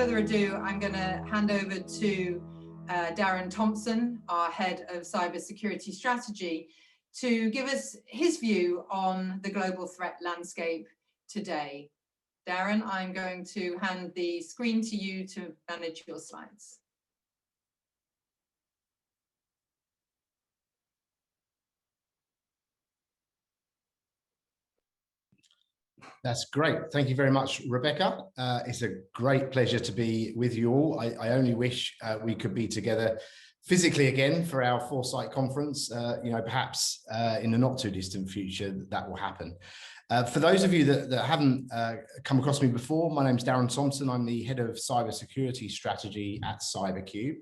further ado, I'm going to hand over to Darren Thomson, our head of cybersecurity strategy, to give us his view on the global threat landscape today. Darren, I'm going to hand the screen to you to manage your slides. That's great. Thank you very much, Rebecca. It's a great pleasure to be with you all. I only wish we could be together physically again for our Foresight conference. Perhaps in the not too distant future that will happen. For those of you that haven't come across me before, my name's Darren Thomson. I'm the head of cybersecurity strategy at CyberCube.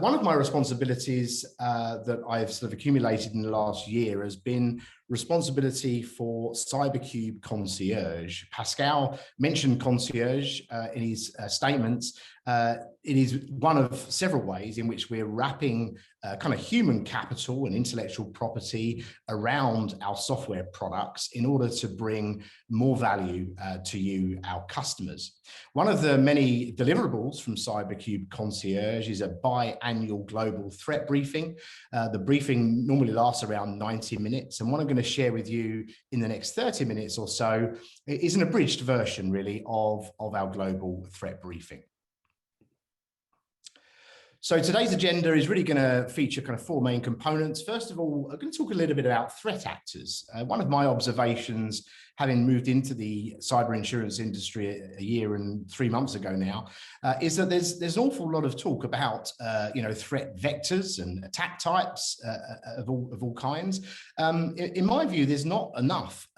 One of my responsibilities that I've sort of accumulated in the last year has been responsibility for CyberCube Concierge. Pascal mentioned Concierge in his statements. It is one of several ways in which we're wrapping kind of human capital and intellectual property around our software products in order to bring more value to you, our customers. One of the many deliverables from CyberCube Concierge is a biannual global threat briefing. The briefing normally lasts around 90 minutes, and what I'm going to share with you in the next 30 minutes or so is an abridged version, really, of our global threat briefing. So today's agenda is really going to feature kind of four main components. First of all, I'm going to talk a little bit about threat actors. One of my observations, having moved into the cyber insurance industry a year and 3 months ago now, is that there's an awful lot of talk about threat vectors and attack types of all kinds. In my view, there's not enough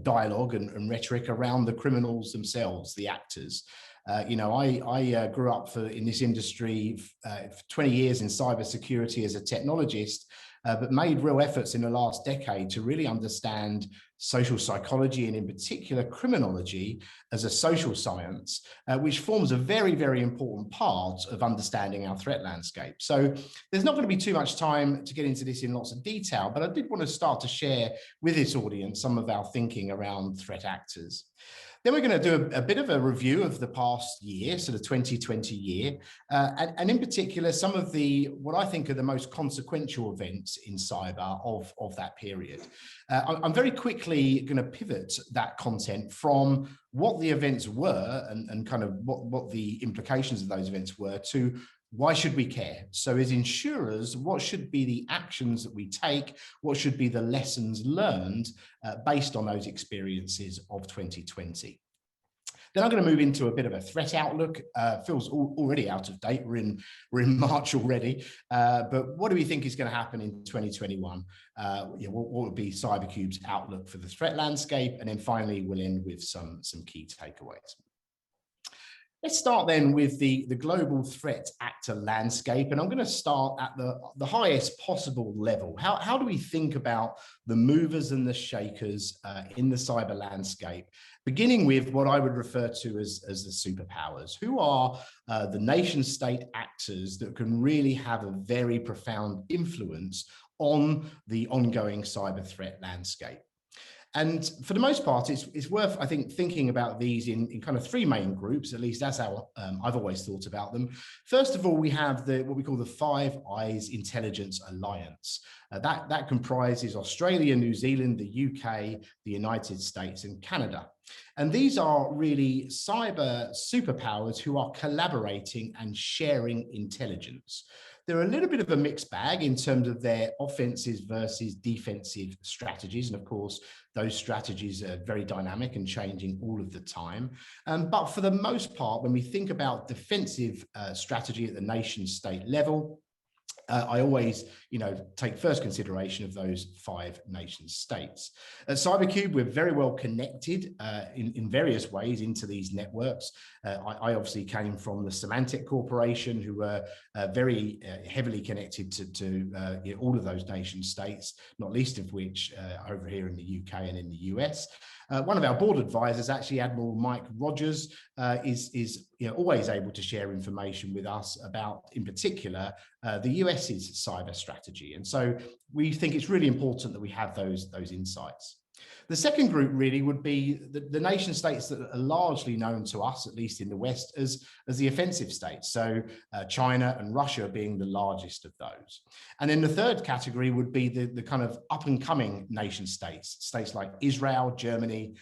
dialogue and rhetoric around the criminals themselves, the actors. I grew up in this industry for 20 years in cybersecurity as a technologist, but made real efforts in the last decade to really understand social psychology and in particular criminology as a social science, which forms a very, very important part of understanding our threat landscape. So there's not going to be too much time to get into this in lots of detail, but I did want to start to share with this audience some of our thinking around threat actors. Then we're going to do a bit of a review of the past year, so the 2020 year, and in particular, some of what I think are the most consequential events in cyber of that period. I'm very quickly going to pivot that content from what the events were and kind of what the implications of those events were to why should we care? So as insurers, what should be the actions that we take? What should be the lessons learned based on those experiences of 2020? Then I'm going to move into a bit of a threat outlook. Feels already out of date. We're in March already. But what do we think is going to happen in 2021? What would be CyberCube's outlook for the threat landscape? And then finally, we'll end with some key takeaways. Let's start then with the global threat actor landscape, and I'm going to start at the highest possible level. How do we think about the movers and the shakers in the cyber landscape, beginning with what I would refer to as the superpowers? Who are the nation state actors that can really have a very profound influence on the ongoing cyber threat landscape? And for the most part, it's worth, I think, thinking about these in kind of three main groups. At least that's how I've always thought about them. First of all, we have what we call the Five Eyes Intelligence Alliance. That comprises Australia, New Zealand, the UK, the United States, and Canada. And these are really cyber superpowers who are collaborating and sharing intelligence. They're a little bit of a mixed bag in terms of their offensive versus defensive strategies. And of course, those strategies are very dynamic and changing all of the time. But for the most part, when we think about defensive strategy at the nation state level, I always, take first consideration of those five nation states. At CyberCube, we're very well connected in various ways into these networks. I obviously came from the Symantec Corporation, who were very heavily connected to all of those nation states, not least of which over here in the UK and in the US. One of our board advisors, actually Admiral Mike Rogers, is always able to share information with us about, in particular, the US's cyber strategy. And so we think it's really important that we have those insights. The second group really would be the nation states that are largely known to us, at least in the West, as the offensive states. So China and Russia being the largest of those. And then the third category would be the kind of up and coming nation states, states like Israel, Germany,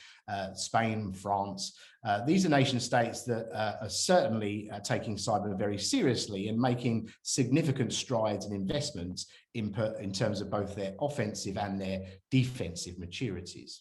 Spain, France. These are nation states that are certainly taking cyber very seriously and making significant strides and investments in terms of both their offensive and their defensive maturities.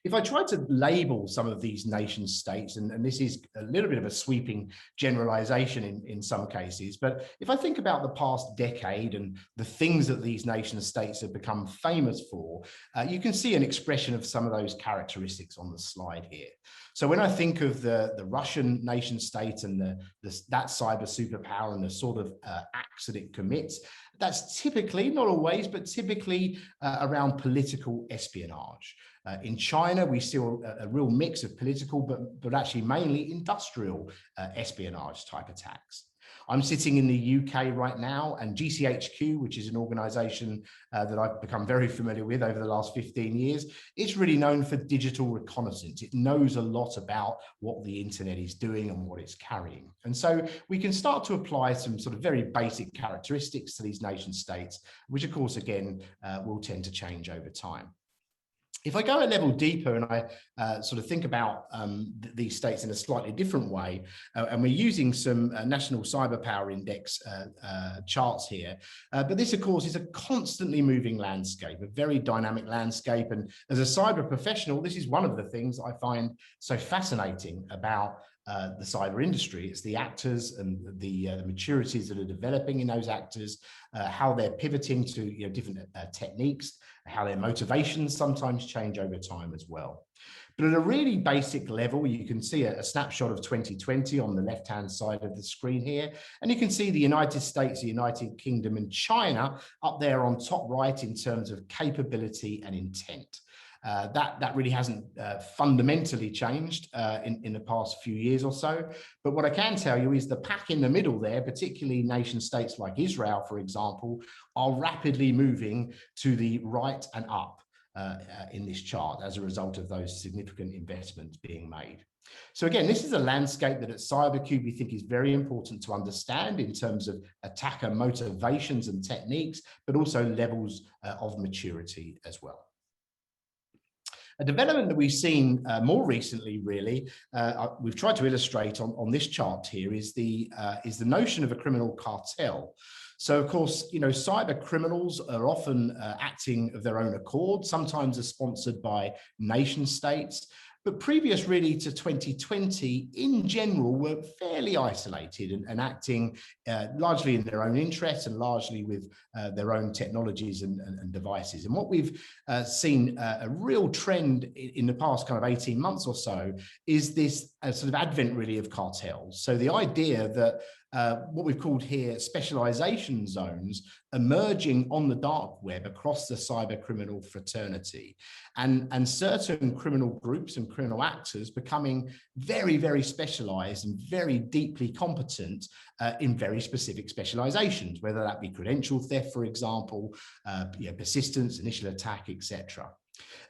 If I try to label some of these nation states, and this is a little bit of a sweeping generalization in some cases, but if I think about the past decade and the things that these nation states have become famous for, you can see an expression of some of those characteristics on the slide here. So when I think of the Russian nation state and that cyber superpower and the sort of acts that it commits, that's typically, not always, but typically around political espionage. In China, we see a real mix of political, but actually mainly industrial espionage type attacks. I'm sitting in the UK right now, and GCHQ, which is an organization that I've become very familiar with over the last 15 years, it's really known for digital reconnaissance. It knows a lot about what the internet is doing and what it's carrying. And so we can start to apply some sort of very basic characteristics to these nation states, which of course, again, will tend to change over time. If I go a level deeper and I sort of think about these states in a slightly different way, and we're using some National Cyber Power Index charts here, but this, of course, is a constantly moving landscape, a very dynamic landscape. And as a cyber professional, this is one of the things I find so fascinating about the cyber industry. It's the actors and the maturities that are developing in those actors, how they're pivoting to different techniques, how their motivations sometimes change over time as well. But at a really basic level, you can see a snapshot of 2020 on the left-hand side of the screen here. And you can see the United States, the United Kingdom, and China up there on top right in terms of capability and intent. That really hasn't fundamentally changed in the past few years or so. But what I can tell you is the pack in the middle there, particularly nation states like Israel, for example, are rapidly moving to the right and up in this chart as a result of those significant investments being made. So again, this is a landscape that at CyberCube we think is very important to understand in terms of attacker motivations and techniques, but also levels of maturity as well. A development that we've seen more recently, really, we've tried to illustrate on this chart here, is the notion of a criminal cartel. So, of course, cyber criminals are often acting of their own accord. Sometimes are sponsored by nation states. But previous really to 2020, in general, were fairly isolated and acting largely in their own interests and largely with their own technologies and devices. And what we've seen a real trend in the past kind of 18 months or so is this sort of advent really of cartels. So the idea that what we've called here specialization zones emerging on the dark web across the cyber criminal fraternity, and certain criminal groups and criminal actors becoming very, very specialized and very deeply competent in very specific specializations, whether that be credential theft, for example, persistence, initial attack, etc.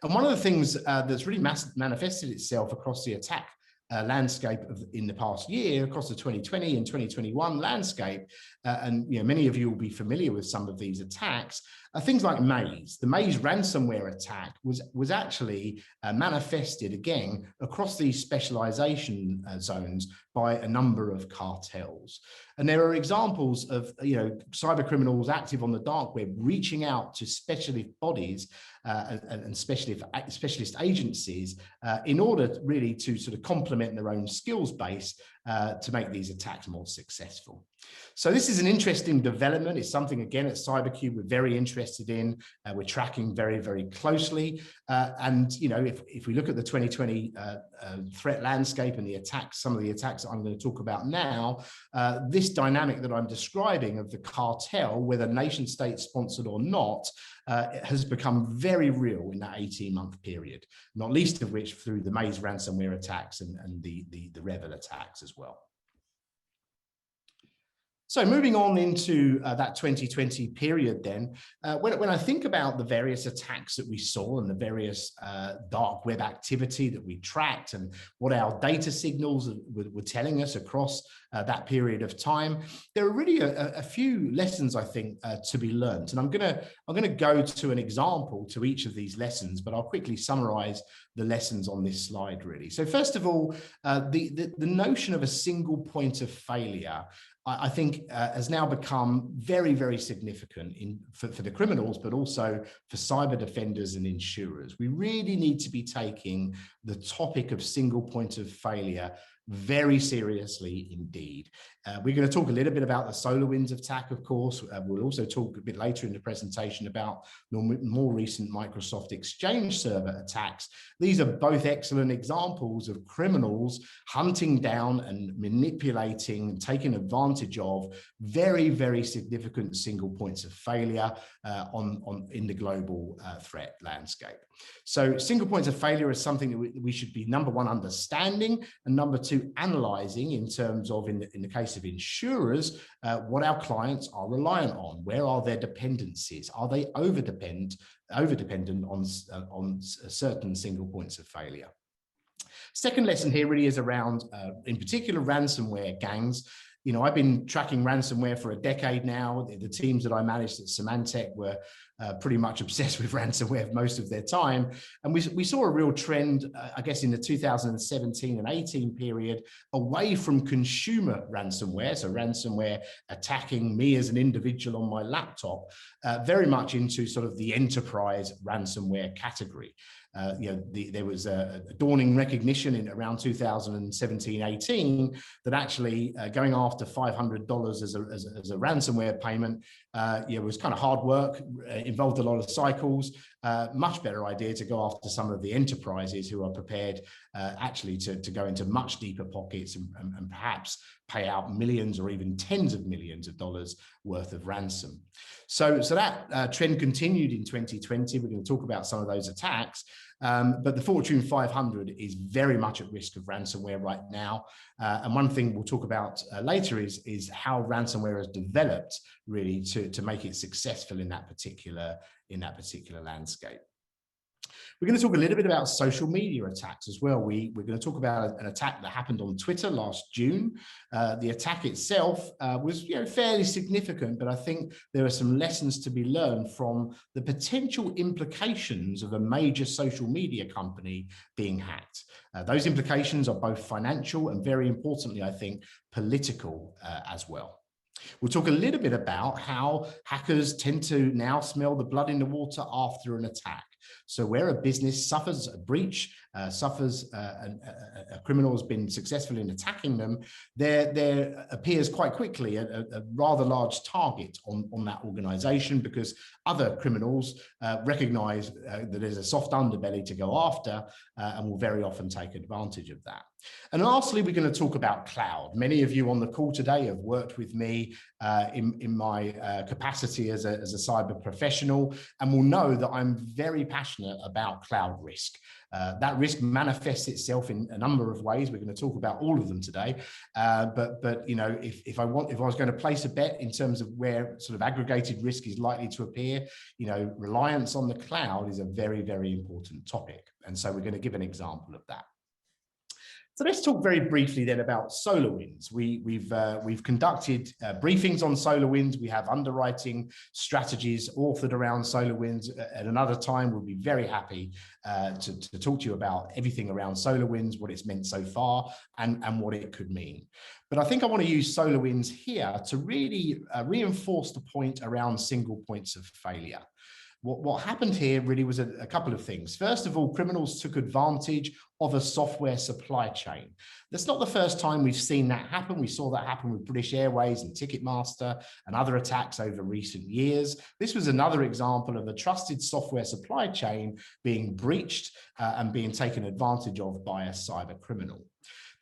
And one of the things that's really manifested itself across the attack landscape in the past year, across the 2020 and 2021 landscape, and many of you will be familiar with some of these attacks, things like Maze. The Maze ransomware attack was actually manifested again across these specialization zones by a number of cartels. And there are examples of cyber criminals active on the dark web reaching out to specialist bodies and specialist agencies in order really to sort of complement their own skills base to make these attacks more successful. So this is an interesting development. It's something, again, at CyberCube we're very interested in. We're tracking very, very closely. And, if we look at the 2020 threat landscape and the attacks, some of the attacks that I'm going to talk about now, this dynamic that I'm describing of the cartel, whether nation state sponsored or not, has become very real in that 18-month period, not least of which through the Maze ransomware attacks and the Revel attacks as well. So moving on into that 2020 period then, when I think about the various attacks that we saw and the various dark web activity that we tracked and what our data signals were telling us across that period of time, there are really a few lessons, I think, to be learned. And I'm gonna go to an example to each of these lessons, but I'll quickly summarize the lessons on this slide, really. So first of all, the notion of a single point of failure, I think has now become very, very significant for the criminals, but also for cyber defenders and insurers. We really need to be taking the topic of single point of failure very seriously indeed. We're going to talk a little bit about the SolarWinds attack, of course. We'll also talk a bit later in the presentation about more recent Microsoft Exchange server attacks. These are both excellent examples of criminals hunting down and manipulating and taking advantage of very, very significant single points of failure in the global threat landscape. So single points of failure is something that we should be, number one, understanding, and number two, analyzing in terms of, in the case of insurers, what our clients are reliant on. Where are their dependencies? Are they over dependent on certain single points of failure? Second lesson here really is around, in particular, ransomware gangs. You know, I've been tracking ransomware for a decade now. The teams that I managed at Symantec were pretty much obsessed with ransomware most of their time. And we saw a real trend, I guess, in the 2017 and 18 period away from consumer ransomware, so ransomware attacking me as an individual on my laptop, very much into sort of the enterprise ransomware category. There was a dawning recognition in around 2017-18 that actually going after $500 as a ransomware payment was kind of hard work, involved a lot of cycles. Much better idea to go after some of the enterprises who are prepared actually to go into much deeper pockets and perhaps pay out millions or even tens of millions of dollars worth of ransom. So that trend continued in 2020. We're going to talk about some of those attacks. But the Fortune 500 is very much at risk of ransomware right now. And one thing we'll talk about later is how ransomware has developed really to make it successful in that particular landscape. We're going to talk a little bit about social media attacks as well. We're going to talk about an attack that happened on Twitter last June. The attack itself was fairly significant, but I think there are some lessons to be learned from the potential implications of a major social media company being hacked. Those implications are both financial and, very importantly, I think, political as well. We'll talk a little bit about how hackers tend to now smell the blood in the water after an attack. So where a business suffers a breach, a criminal has been successful in attacking them, there appears quite quickly a rather large target on that organization, because other criminals recognize that there's a soft underbelly to go after and will very often take advantage of that. And lastly, we're going to talk about cloud. Many of you on the call today have worked with me in my capacity as a cyber professional, and will know that I'm very passionate about cloud risk. That risk manifests itself in a number of ways. We're going to talk about all of them today. But you know, if I was going to place a bet in terms of where sort of aggregated risk is likely to appear, you know, reliance on the cloud is a very, very important topic. And so we're going to give an example of that. So let's talk very briefly then about SolarWinds. We've conducted briefings on SolarWinds. We have underwriting strategies authored around SolarWinds. At another time, we'll be very happy to talk to you about everything around SolarWinds, what it's meant so far, and what it could mean. But I think I want to use SolarWinds here to really reinforce the point around single points of failure. What happened here really was a couple of things. First of all, criminals took advantage of a software supply chain. That's not the first time we've seen that happen. We saw that happen with British Airways and Ticketmaster and other attacks over recent years. This was another example of a trusted software supply chain being breached and being taken advantage of by a cyber criminal.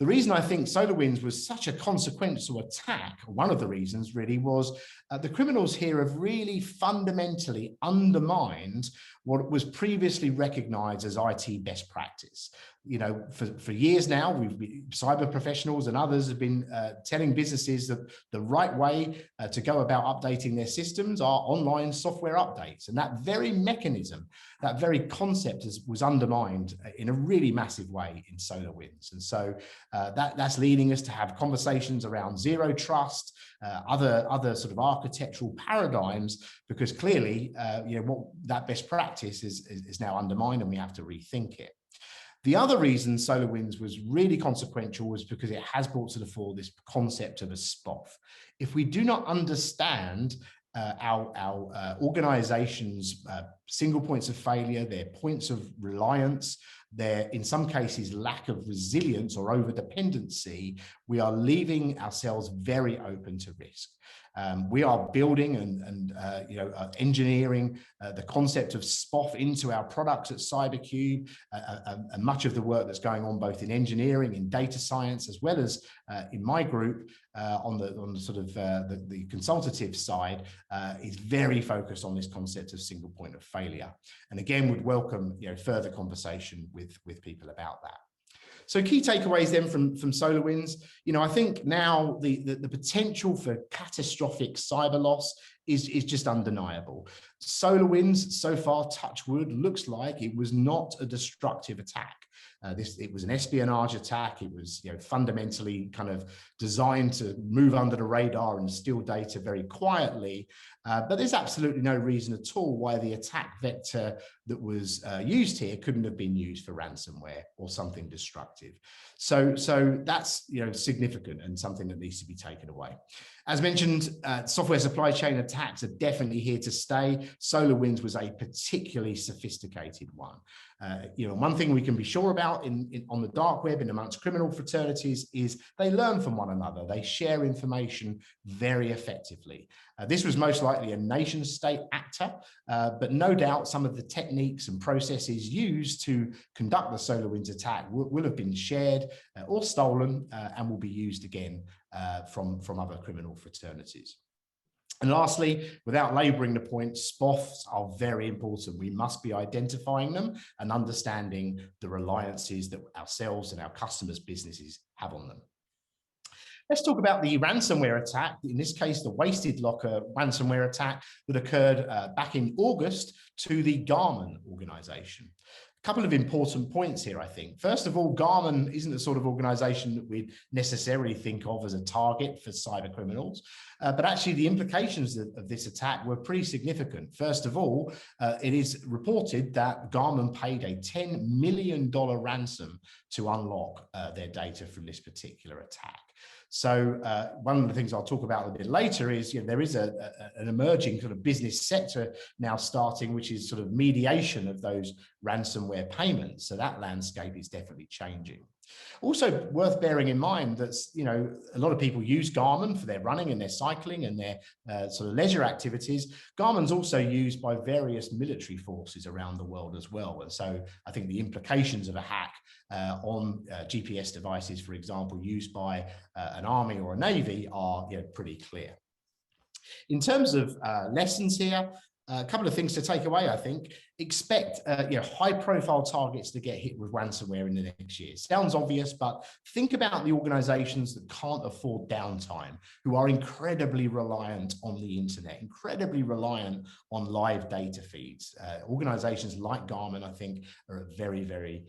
The reason I think SolarWinds was such a consequential attack, one of the reasons really, was the criminals here have really fundamentally undermined what was previously recognized as IT best practice. You know, for years now, cyber professionals and others have been telling businesses that the right way to go about updating their systems are online software updates. And that very mechanism, that very concept was undermined in a really massive way in SolarWinds. And so that's leading us to have conversations around zero trust, other sort of architectural paradigms, because clearly, you know, what that best practice is now undermined and we have to rethink it. The other reason SolarWinds was really consequential was because it has brought to the fore this concept of a SPOF. If we do not understand our organization's single points of failure, their points of reliance, their, in some cases, lack of resilience or over-dependency, we are leaving ourselves very open to risk. We are building and engineering the concept of SPOF into our products at CyberCube, and much of the work that's going on both in engineering, in data science, as well as in my group on the sort of the consultative side is very focused on this concept of single point of failure. And again, would welcome further conversation with people about that. So key takeaways then from SolarWinds, I think now the potential for catastrophic cyber loss is just undeniable. SolarWinds, so far, touch wood, looks like it was not a destructive attack. It was an espionage attack. It was fundamentally kind of designed to move under the radar and steal data very quietly. But there's absolutely no reason at all why the attack vector that was used here couldn't have been used for ransomware or something destructive. So that's significant and something that needs to be taken away. As mentioned, software supply chain attacks are definitely here to stay. SolarWinds was a particularly sophisticated one. One thing we can be sure about on the dark web and amongst criminal fraternities is they learn from one another. They share information very effectively. This was most likely a nation state actor, but no doubt some of the techniques and processes used to conduct the SolarWinds attack will have been shared or stolen and will be used again from other criminal fraternities. And lastly, without laboring the point, SPOFs are very important. We must be identifying them and understanding the reliances that ourselves and our customers' businesses have on them. Let's talk about the ransomware attack, in this case, the Wasted Locker ransomware attack that occurred back in August to the Garmin organization. A couple of important points here, I think. First of all, Garmin isn't the sort of organization that we'd necessarily think of as a target for cyber criminals, but actually the implications of this attack were pretty significant. First of all, it is reported that Garmin paid a $10 million ransom to unlock their data from this particular attack. So one of the things I'll talk about a bit later is there is an emerging sort of business sector now starting, which is sort of mediation of those ransomware payments. So that landscape is definitely changing. Also worth bearing in mind that a lot of people use Garmin for their running and their cycling and their sort of leisure activities. Garmin's also used by various military forces around the world as well. And so I think the implications of a hack on GPS devices, for example, used by an army or a navy are pretty clear. In terms of lessons here, a couple of things to take away, I think. Expect high-profile targets to get hit with ransomware in the next year. Sounds obvious, but think about the organizations that can't afford downtime, who are incredibly reliant on the internet, incredibly reliant on live data feeds. Organizations like Garmin, I think, are at very, very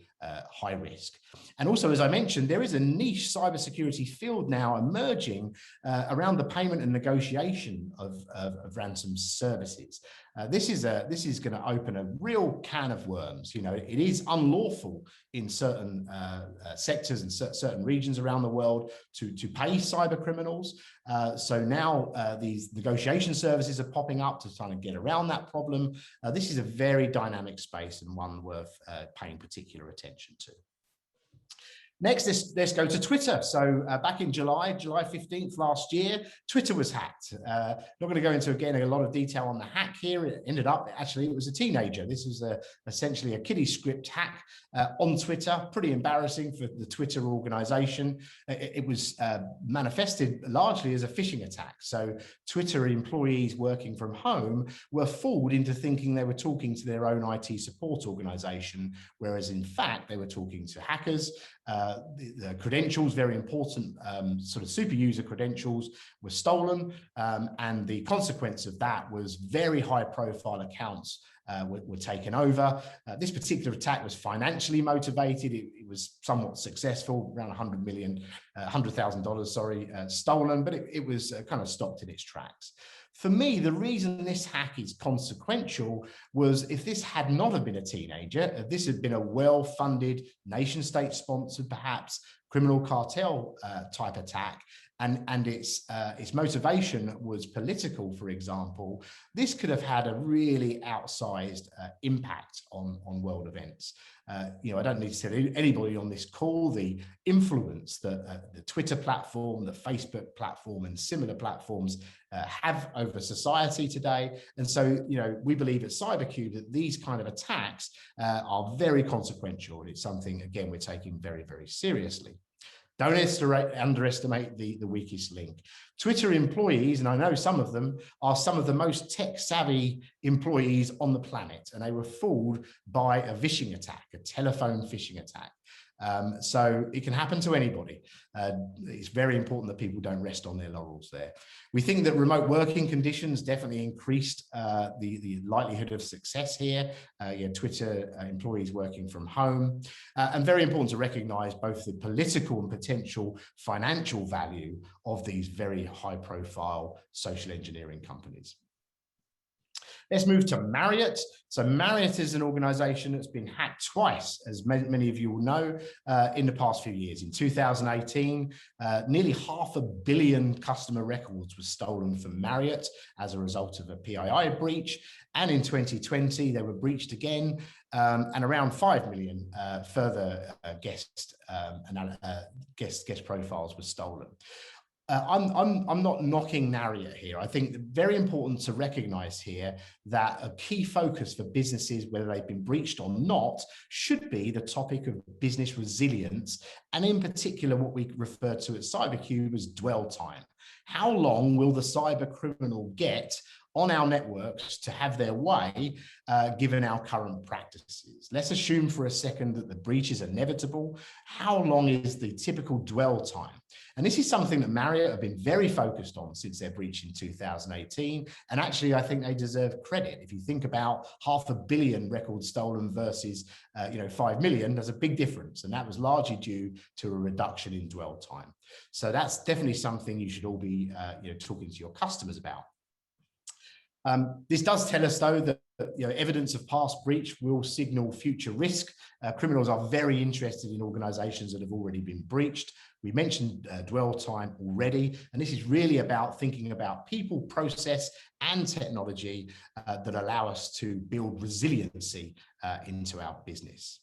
high risk. And also, as I mentioned, there is a niche cybersecurity field now emerging around the payment and negotiation of ransom services. This is going to open a real can of worms. It is unlawful in certain sectors and certain regions around the world to pay cyber criminals. So now these negotiation services are popping up to try to get around that problem. This is a very dynamic space and one worth paying particular attention to. Next, let's go to Twitter. So back in July 15th last year, Twitter was hacked. Not going to go into, again, a lot of detail on the hack here. It ended up, actually, it was a teenager. This was essentially a kiddie script hack on Twitter. Pretty embarrassing for the Twitter organization. It was manifested largely as a phishing attack. So Twitter employees working from home were fooled into thinking they were talking to their own IT support organization, whereas in fact, they were talking to hackers. The credentials, very important sort of super user credentials, were stolen, and the consequence of that was very high profile accounts were taken over. This particular attack was financially motivated. It was somewhat successful, around $100,000, stolen, but it was kind of stopped in its tracks. For me, the reason this hack is consequential was if this had not have been a teenager, if this had been a well-funded, nation-state sponsored, perhaps criminal cartel type attack, and its motivation was political, for example, this could have had a really outsized impact on world events. You know, I don't need to tell anybody on this call the influence that the Twitter platform, the Facebook platform, and similar platforms have over society today. And so, you know, we believe at CyberCube that these kind of attacks are very consequential. And it's something, again, we're taking very, very seriously. Don't underestimate the weakest link. Twitter employees, and I know some of them, are some of the most tech-savvy employees on the planet, and they were fooled by a phishing attack, a telephone phishing attack. So it can happen to anybody. It's very important that people don't rest on their laurels there. We think that remote working conditions definitely increased the likelihood of success here. Twitter employees working from home, and very important to recognize both the political and potential financial value of these very high profile social engineering companies. Let's move to Marriott. So Marriott is an organization that's been hacked twice, as many of you will know, in the past few years. In 2018, nearly 500 million customer records were stolen from Marriott as a result of a PII breach. And in 2020, they were breached again, and around 5 million further guest profiles were stolen. I'm not knocking Marriott here. I think very important to recognize here that a key focus for businesses, whether they've been breached or not, should be the topic of business resilience, and in particular what we refer to at CyberCube as dwell time. How long will the cyber criminal get on our networks to have their way, given our current practices? Let's assume for a second that the breach is inevitable. How long is the typical dwell time? And this is something that Marriott have been very focused on since their breach in 2018. And actually, I think they deserve credit. If you think about 500 million records stolen versus 5 million, there's a big difference. And that was largely due to a reduction in dwell time. So that's definitely something you should all be talking to your customers about. This does tell us, though, that evidence of past breach will signal future risk. Criminals are very interested in organizations that have already been breached. We mentioned dwell time already, and this is really about thinking about people, process, and technology that allow us to build resiliency into our business.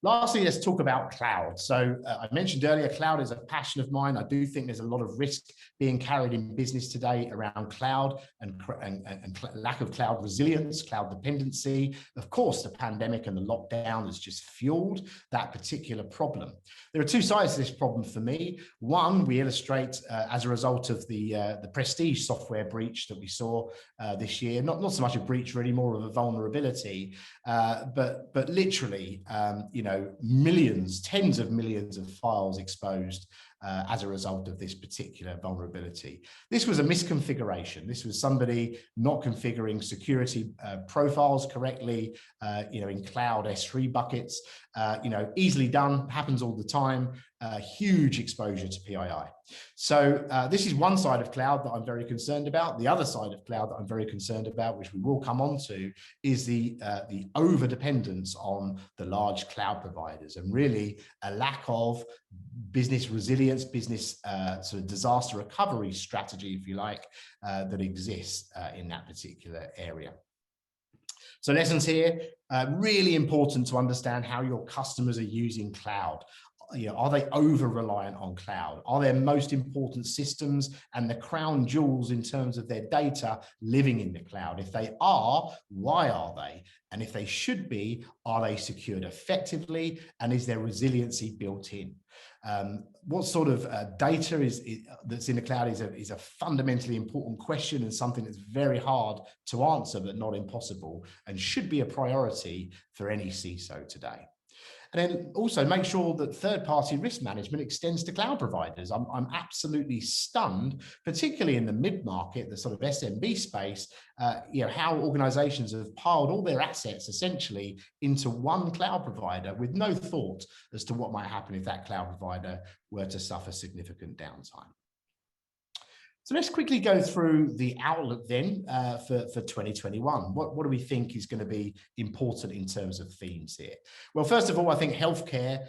Lastly, let's talk about cloud. So I mentioned earlier, cloud is a passion of mine. I do think there's a lot of risk being carried in business today around cloud and lack of cloud resilience, cloud dependency. Of course, the pandemic and the lockdown has just fueled that particular problem. There are two sides to this problem for me. One, we illustrate as a result of the Prestige software breach that we saw this year, not so much a breach, really more of a vulnerability, but literally, millions, tens of millions of files exposed as a result of this particular vulnerability. This was a misconfiguration. This was somebody not configuring security profiles correctly, in cloud S3 buckets. Easily done, happens all the time. Huge exposure to PII. So this is one side of cloud that I'm very concerned about. The other side of cloud that I'm very concerned about, which we will come on to, is the over-dependence on the large cloud providers, and really a lack of business resilience, business sort of disaster recovery strategy, if you like, that exists in that particular area. So lessons here, really important to understand how your customers are using cloud. are they over reliant on cloud? Are their most important systems and the crown jewels in terms of their data living in the cloud? If they are, why are they? And if they should be, are they secured effectively? And is there resiliency built in? What sort of data that's in the cloud is a fundamentally important question, and something that's very hard to answer, but not impossible, and should be a priority for any CISO today. And then also make sure that third-party risk management extends to cloud providers. I'm absolutely stunned, particularly in the mid-market, the sort of SMB space, how organizations have piled all their assets essentially into one cloud provider with no thought as to what might happen if that cloud provider were to suffer significant downtime. So let's quickly go through the outlook then for 2021. What do we think is going to be important in terms of themes here? Well, first of all, I think healthcare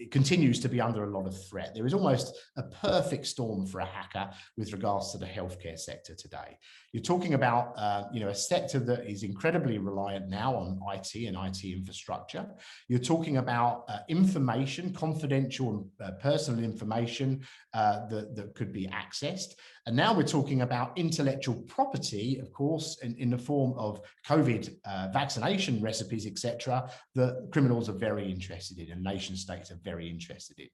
continues to be under a lot of threat. There is almost a perfect storm for a hacker with regards to the healthcare sector today. You're talking about a sector that is incredibly reliant now on IT and IT infrastructure. You're talking about information, confidential and personal information that could be accessed. And now we're talking about intellectual property, of course, in the form of COVID vaccination recipes, etc., that criminals are very interested in and nation states are very interested in.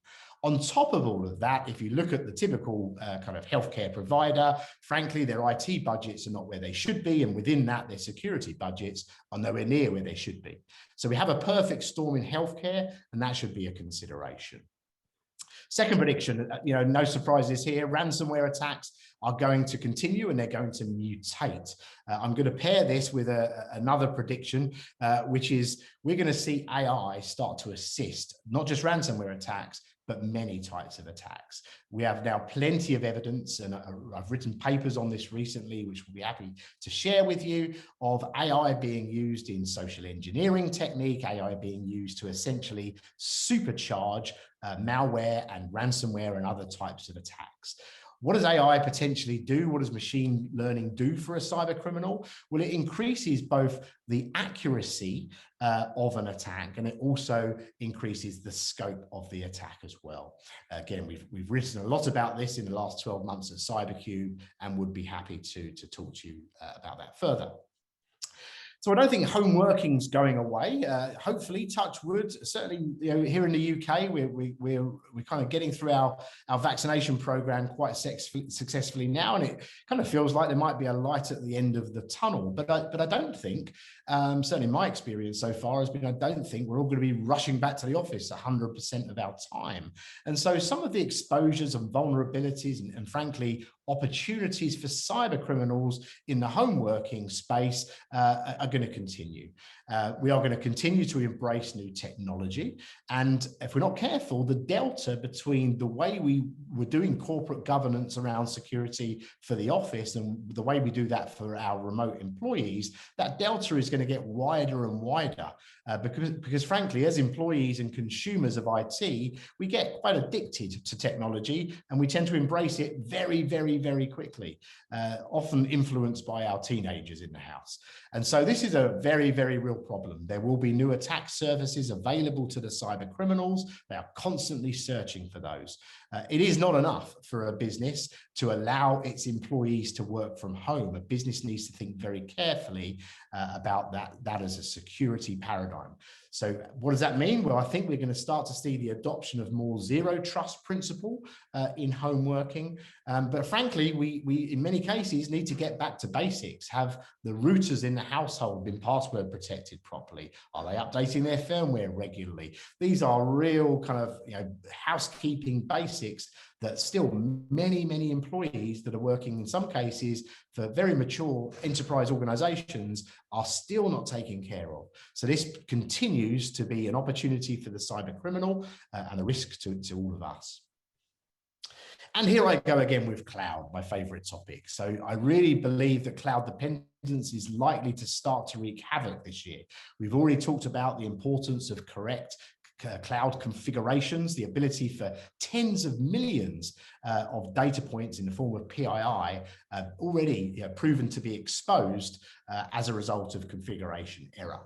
On top of all of that, if you look at the typical kind of healthcare provider, frankly, their IT budgets are not where they should be. And within that, their security budgets are nowhere near where they should be. So we have a perfect storm in healthcare, and that should be a consideration. Second prediction, no surprises here. Ransomware attacks are going to continue and they're going to mutate. I'm going to pair this with another prediction, which is we're going to see AI start to assist, not just ransomware attacks, but many types of attacks. We have now plenty of evidence, and I've written papers on this recently, which we'll be happy to share with you, of AI being used in social engineering technique, AI being used to essentially supercharge malware and ransomware and other types of attacks. What does AI potentially do? What does machine learning do for a cyber criminal? Well, it increases both the accuracy of an attack, and it also increases the scope of the attack as well. Again, we've written a lot about this in the last 12 months at CyberCube, and would be happy to talk to you about that further. So I don't think home working's going away. Hopefully, touch wood. Certainly, here in the UK, we're kind of getting through our vaccination program quite successfully now, and it kind of feels like there might be a light at the end of the tunnel. But I don't think, certainly my experience so far has been, I don't think we're all going to be rushing back to the office 100% of our time. And so some of the exposures and vulnerabilities and frankly, opportunities for cyber criminals in the home working space are going to continue. We are going to continue to embrace new technology. And if we're not careful, the delta between the way we were doing corporate governance around security for the office and the way we do that for our remote employees, that delta is going to get wider and wider because frankly, as employees and consumers of IT, we get quite addicted to technology and we tend to embrace it very, very, very quickly, often influenced by our teenagers in the house. And so this is a very, very real problem. There will be new attack services available to the cyber criminals. They are constantly searching for those. It is not enough for a business to allow its employees to work from home. A business needs to think very carefully about that as a security paradigm. So what does that mean? Well, I think we're going to start to see the adoption of more zero trust principle in home working. But frankly, we in many cases need to get back to basics. Have the routers in the household been password protected properly? Are they updating their firmware regularly? These are real kind of housekeeping basics that still many, many employees that are working in some cases for very mature enterprise organizations are still not taken care of. So this continues to be an opportunity for the cyber criminal and a risk to all of us. And here I go again with cloud, my favorite topic. So I really believe that cloud dependence is likely to start to wreak havoc this year. We've already talked about the importance of correct cloud configurations, the ability for tens of millions of data points in the form of PII already proven to be exposed as a result of configuration error.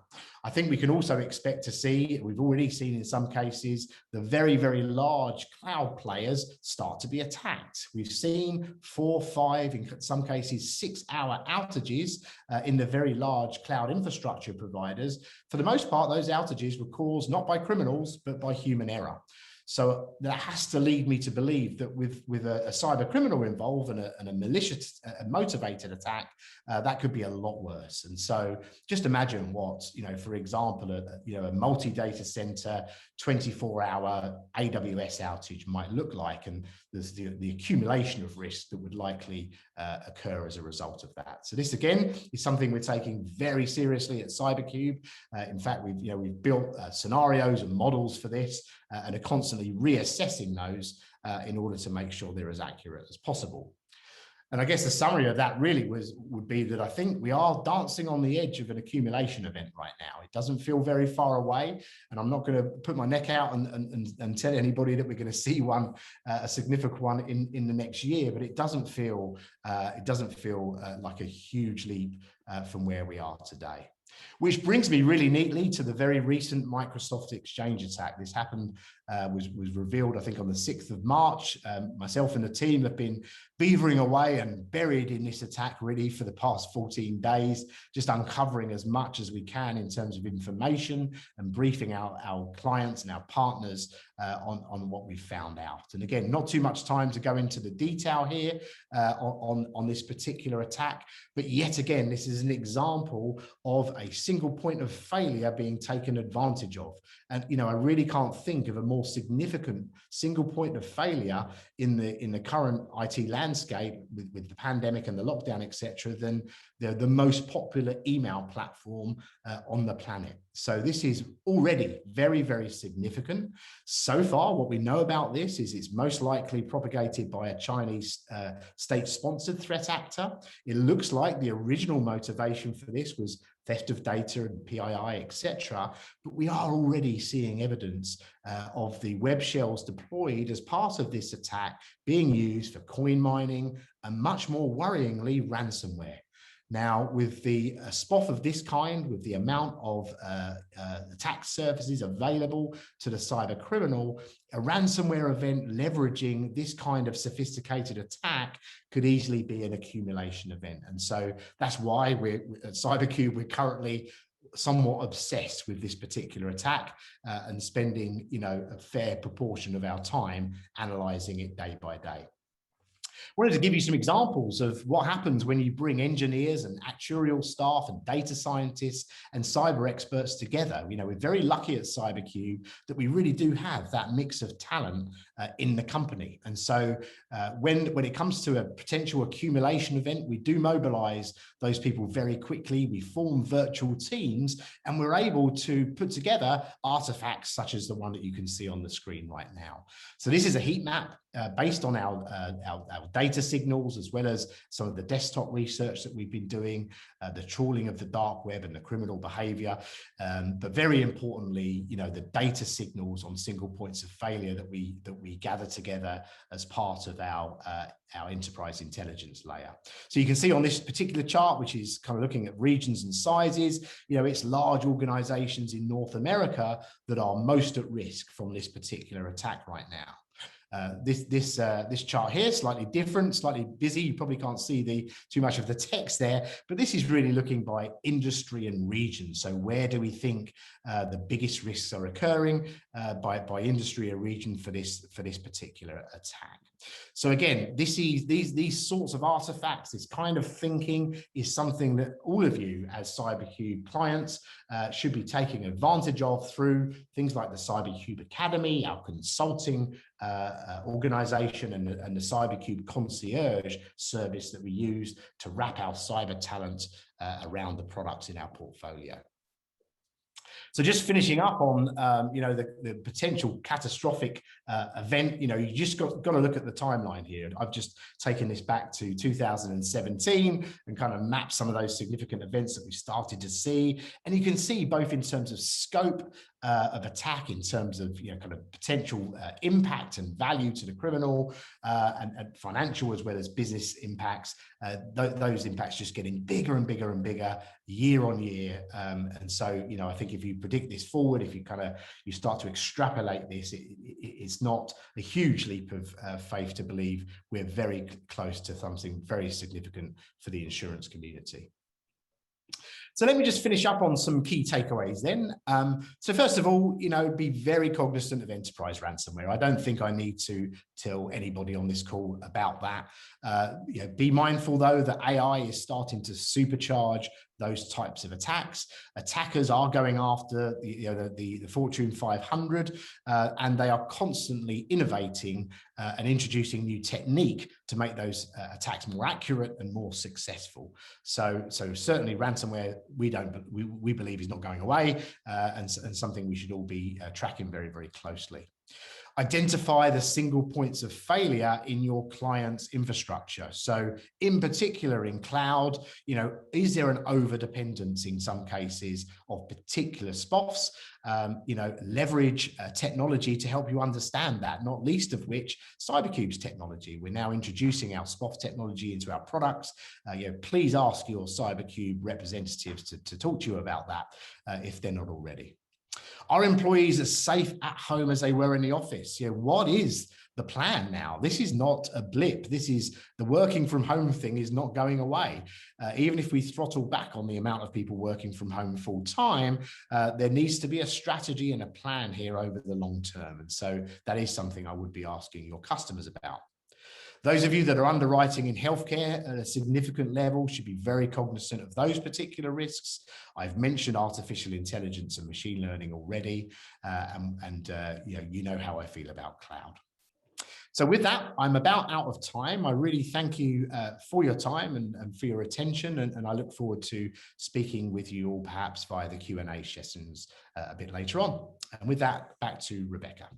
I think we can also expect to see, we've already seen in some cases, the very, very large cloud players start to be attacked. We've seen 4, 5, in some cases 6-hour outages in the very large cloud infrastructure providers. For the most part, those outages were caused not by criminals, but by human error. So that has to lead me to believe that with a cyber criminal involved and a malicious, motivated attack, that could be a lot worse. And so just imagine what, for example, a multi-data center 24-hour AWS outage might look like, and there's the accumulation of risk that would likely occur as a result of that. So this again is something we're taking very seriously at CyberCube. In fact, we've built scenarios and models for this, and are constantly reassessing those in order to make sure they're as accurate as possible. And I guess the summary of that really would be that I think we are dancing on the edge of an accumulation event right now. It doesn't feel very far away, and I'm not going to put my neck out and tell anybody that we're going to see one, a significant one in the next year, but it doesn't feel like a huge leap from where we are today. Which brings me really neatly to the very recent Microsoft Exchange attack. This happened, was revealed, I think, on the 6th of March. Myself and the team have been beavering away and buried in this attack really for the past 14 days, just uncovering as much as we can in terms of information and briefing our clients and our partners on what we found out. And again, not too much time to go into the detail here on this particular attack, but yet again, this is an example of a single point of failure being taken advantage of. And I really can't think of a more significant single point of failure in the current IT landscape with the pandemic and the lockdown, etc., than the most popular email platform on the planet. So this is already very, very significant. So far, what we know about this is it's most likely propagated by a Chinese state-sponsored threat actor. It looks like the original motivation for this was theft of data and PII, etc. But we are already seeing evidence of the web shells deployed as part of this attack being used for coin mining and, much more worryingly, ransomware. Now, with the SPOF of this kind, with the amount of attack surfaces available to the cyber criminal, a ransomware event leveraging this kind of sophisticated attack could easily be an accumulation event. And so that's why we're at CyberCube, we're currently somewhat obsessed with this particular attack and spending, a fair proportion of our time analyzing it day by day. I wanted to give you some examples of what happens when you bring engineers and actuarial staff and data scientists and cyber experts together. We're very lucky at CyberCube that we really do have that mix of talent in the company. And so when it comes to a potential accumulation event, we do mobilize those people very quickly. We form virtual teams, and we're able to put together artifacts such as the one that you can see on the screen right now. So this is a heat map based on our data signals, as well as some of the desktop research that we've been doing, the trawling of the dark web and the criminal behavior. But very importantly, the data signals on single points of failure that we gather together as part of our enterprise intelligence layer. So you can see on this particular chart, which is kind of looking at regions and sizes, it's large organizations in North America that are most at risk from this particular attack right now. This chart here, slightly different, slightly busy. You probably can't see too much of the text there, but this is really looking by industry and region. So where do we think the biggest risks are occurring by industry or region for this particular attack? So again, these sorts of artifacts, this kind of thinking is something that all of you as CyberCube clients should be taking advantage of through things like the CyberCube Academy, our consulting organization, and the CyberCube Concierge service that we use to wrap our cyber talent around the products in our portfolio. So just finishing up on, the potential catastrophic event, you just got to look at the timeline here. I've just taken this back to 2017 and kind of mapped some of those significant events that we started to see. And you can see both in terms of scope of attack in terms of kind of potential impact and value to the criminal, and financial as well as business impacts. Those impacts just getting bigger and bigger and bigger year on year. And so, I think if you predict this forward, if you start to extrapolate this, it's not a huge leap of faith to believe we're very close to something very significant for the insurance community. So let me just finish up on some key takeaways then. So first of all, be very cognizant of enterprise ransomware. I don't think I need to tell anybody on this call about that. Be mindful though that AI is starting to supercharge those types of attacks. Attackers are going after the Fortune 500, and they are constantly innovating and introducing new technique to make those attacks more accurate and more successful. So certainly ransomware, we believe is not going away, and something we should all be tracking very, very closely. Identify the single points of failure in your client's infrastructure. So in particular in cloud, is there an over-dependence in some cases of particular SPOFs? Leverage technology to help you understand that, not least of which CyberCube's technology. We're now introducing our SPOF technology into our products. Please ask your CyberCube representatives to talk to you about that if they're not already. Are employees as safe at home as they were in the office? What is the plan now? This is not a blip. This is the working from home thing is not going away. Even if we throttle back on the amount of people working from home full time, there needs to be a strategy and a plan here over the long term. And so that is something I would be asking your customers about. Those of you that are underwriting in healthcare at a significant level should be very cognizant of those particular risks. I've mentioned artificial intelligence and machine learning already, and you know how I feel about cloud. So with that, I'm about out of time. I really thank you for your time and for your attention, and I look forward to speaking with you all perhaps via the Q&A sessions a bit later on. And with that, back to Rebecca.